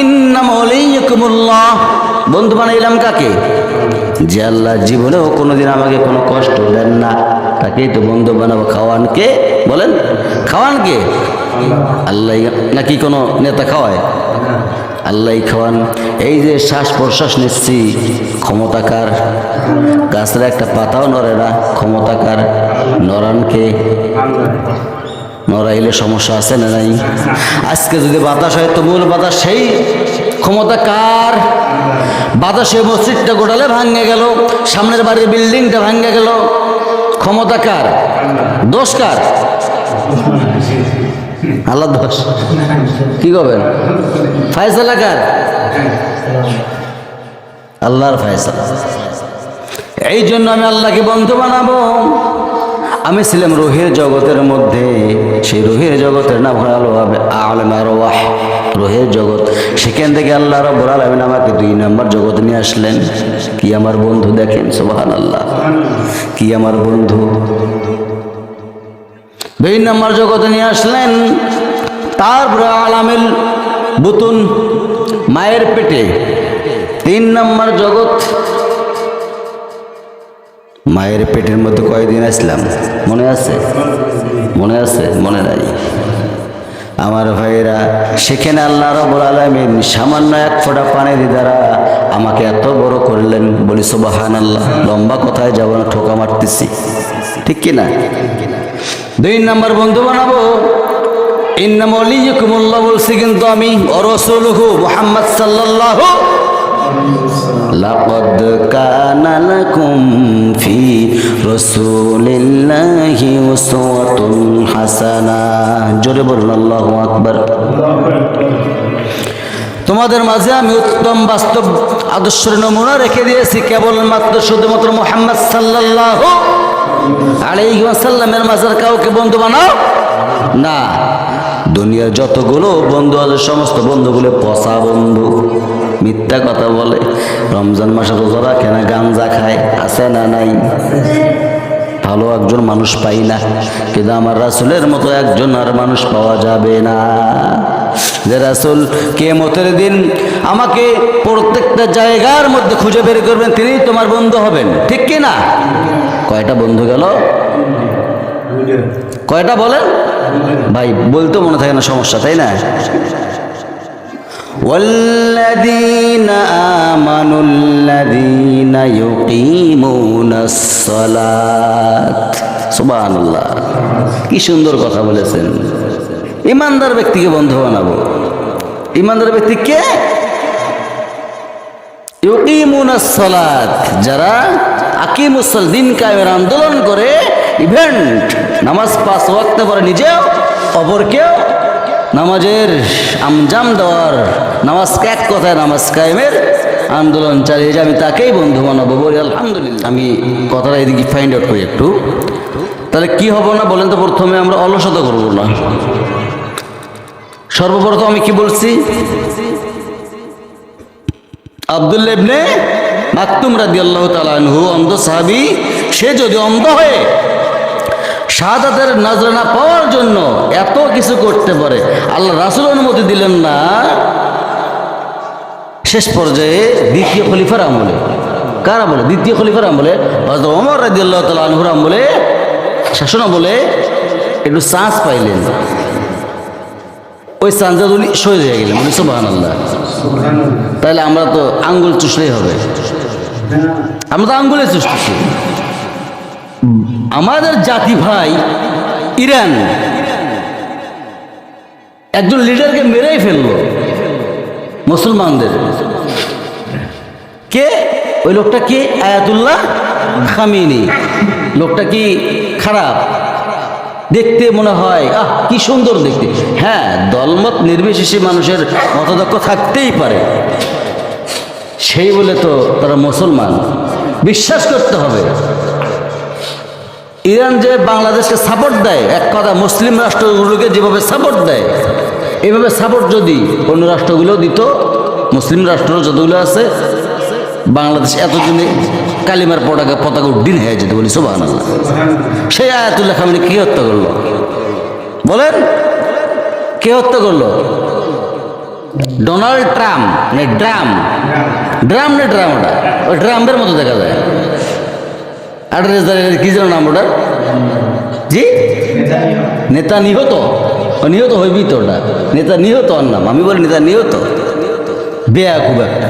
ইন্নামা ওয়ালিয়্যুকুমুল্লাহ, বন্ধু বানাইলাম কাকে? যে আল্লাহ জীবনেও কোনোদিন আমাকে কোনো কষ্ট দেন না, তাকেই তো বন্ধু বানাবো। খাওয়ান কে বলেন? খাওয়ান কে? আল্লাহ নাকি কোনো নেতা খাওয়ায়? আল্লাহ খাওয়ান। এই যে শ্বাস প্রশ্বাস নিচ্ছি, ক্ষমতাকার। গাছের একটা পাতাও নড়ে না, ক্ষমতাকার। নরানকে? নড়াইলে সমস্যা আছে না নাই? আজকে যদি বাতাস হয় তো মূল বাতাস সেই ক্ষমতাকার। বাতাসে মসজিদটা গোটালে ভাঙে গেল, সামনের বাড়ির বিল্ডিংটা ভাঙে গেল, ক্ষমতাকার। দোষ কার? আল্লাহ দোষ। কি করবেন? ফায়সালা কার? আল্লাহর ফায়সালা। এই জন্য আমি আল্লাহকে বন্ধু বানাবো। আমি ছিলাম রুহের জগতের মধ্যে, সেই রুহের জগতের নাম হলো আলেম আরওয়াহ, রুহের জগৎ। সেখান থেকে আল্লাহ রাব্বুল আলামিন আমাকে 2 নম্বর জগতে নিয়ে আসলেন। কি আমার বন্ধু দেখেন, সুবহানাল্লাহ, কি আমার বন্ধু। 2 নম্বর জগতে নিয়ে আসলেন। তারপরে আলামিল বুতুন, মায়ের পেটে 3 নম্বর জগৎ। মায়ের পেটের মধ্যে কয়দিন আসলাম মনে আছে? মনে আছে? মনে নাই? আমার ভাইয়েরা, সেখানে আল্লাহ রাব্বুল আলামিন সামান্য 1 ফোঁটা পানির দ্বারা আমাকে এত বড় করলেন। বলি সুবহানাল্লাহ। লম্বা কথায় যাব না, ঠোকা মারতেছি, ঠিক কিনা? 2 নম্বর বন্ধু বানাবো। ইন্নামা ওয়ালিয়্যুকুমুল্লাহ বলছি, কিন্তু আমি ওয়া রাসূলুহু মুহাম্মদ সাল্লাল্লাহু। লাকাদ কানা লাকুম ফি রাসূলিল্লাহি উসওয়াতুন হাসানাহ। জোরে বলুন আল্লাহু আকবার। তোমাদের মাঝে আমি উত্তম বাস্তব আদর্শের নমুনা রেখে দিয়েছি, কেবলমাত্র শুধুমাত্র মুহাম্মদ সাল্লাল্লাহু আলাইহি ওয়াসাল্লামের মাঝে কাউকে বন্ধু বানাও না। দুনিয়ার যতগুলো বন্ধু আছে, সমস্ত বন্ধুগুলো পচা বন্ধু, মিথ্যা কথা বলে, রমজান মাসে রোজা রাখে না, গাঞ্জা খায়, আছে না নাই? ভালো একজন মানুষ পাই না, কিন্তু আমার রাসূলের মতো একজন আর মানুষ পাওয়া যাবে না। যে রাসূল কিয়ামতের দিন আমাকে প্রত্যেকটা জায়গার মধ্যে খুঁজে বের করবেন, তিনিই তোমার বন্ধু হবেন, ঠিক কি না? কয়টা বন্ধু গেল? কয়টা বলেন ভাই? বলতে মনে থাকে না, সমস্যা, তাই না? والذين آمنوا الذين يقيمون الصلاة। সুবহানাল্লাহ, কি সুন্দর কথা বলেছেন। ইমানদার ব্যক্তিকে বন্ধু বানাবো। ইমানদার ব্যক্তি কে? ইউকিমুনাস সালাত, যারা আকিমুস সালাত, দিন কায়েমের আন্দোলন করে, ইভেন্ট নামাজ 5 ওয়াক্ত পরে নিজেও অপরকেও নামাজের আঞ্জাম দেওয়ার, নামাজকে এক কথায় নামাজ কায়েমের আন্দোলন চালিয়ে যে আমি তাকেই বন্ধু বানাবো। বলি আলহামদুলিল্লাহ। আমি কথাটা এদিকে ফাইন্ড আউট করি একটু, তাহলে কি হবো না বলেন তো? প্রথমে আমরা অলসতা করবো না। সর্বপ্রথম আমি কি বলছি? আব্দুল্লাহ ইবনে মাকতুম রাদিয়াল্লাহু তাআলা আনহু, অন্ধ সাহাবী, সে যদি অন্ধ হয়ে শাহাদাতের নজরানা পাওয়ার জন্য এত কিছু করতে পারে, আল্লাহ রাসূল অনুমতি দিলেন না। শেষ পর্যায়ে দ্বিতীয় খলিফার আমলে, কার আমলে? দ্বিতীয় খলিফার আমলে, হযরত ওমর রাদিয়াল্লাহু তাআলা আনহুর আমলে, শাসন আমলে একটু চান্স পাইলেন। ওই চান্সে উনি শহীদ হয়ে গেলেন। বলি সুবহানাল্লাহ। তাহলে আমরা তো আঙ্গুল চুষলেই হবে? আমরা তো আঙ্গুলে চুষতেছি। আমাদের জাতি ভাই ইরান একজন লিডারকে মেরেই ফেললো মুসলমানদের। কে ওই লোকটা? কে? Ayatollah Khamenei. লোকটা কি খারাপ দেখতে? মনে হয় কি সুন্দর দেখতে। হ্যাঁ, দলমত নির্বিশেষে মানুষের মতদক্ষ থাকতেই পারে, সেই বলে তো তারা মুসলমান। বিশ্বাস করতে হবে, ইরান যে বাংলাদেশকে সাপোর্ট দেয়, এক কথা মুসলিম রাষ্ট্রগুলোকে যেভাবে সাপোর্ট দেয়, এইভাবে সাপোর্ট যদি অন্য রাষ্ট্রগুলো দিত, মুসলিম রাষ্ট্র যতগুলো আছে, বাংলাদেশ এতদিনে কালিমার পতাকা উড্ডীন হয়ে যেত। বলি সুবহানাল্লাহ। সেই আয়াতুল্লাহ খামেনি কে হত্যা করলো বলেন? কে হত্যা করলো? ডোনাল্ড ট্রাম্প মানে ড্রাম ড্রাম না ড্রাম, ওটা ওই ড্রামের মতো দেখা যায়। অ্যাড্রেস কি যেন নাম ওটার? জি, নেতা নিহত। নিহত হইবি তো, ওটা নেতা নিহত ওর নাম। আমি বলি নেতা নিহত, বেয়া খুব একটা।